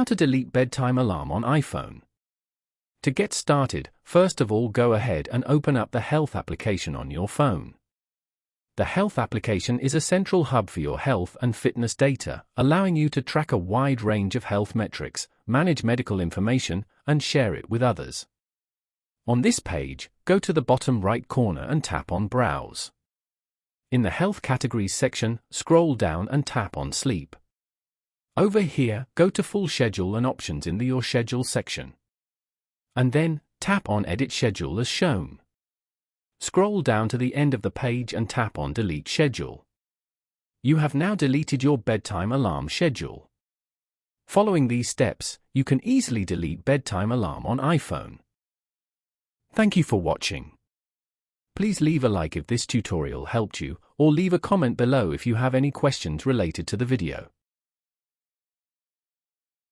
to delete bedtime alarm on iPhone. To get started, first of all go ahead and open up the Health application on your phone. The Health application is a central hub for your health and fitness data, allowing you to track a wide range of health metrics, manage medical information, and share it with others. On this page, go to the bottom right corner and tap on Browse. In the Health Categories section, scroll down and tap on Sleep. Over here, go to Full Schedule and Options in the Your Schedule section. And then, tap on Edit Schedule as shown. Scroll down to the end of the page and tap on Delete Schedule. You have now deleted your bedtime alarm schedule. Following these steps, you can easily delete bedtime alarm on iPhone. Thank you for watching. Please leave a like if this tutorial helped you, or leave a comment below if you have any questions related to the video.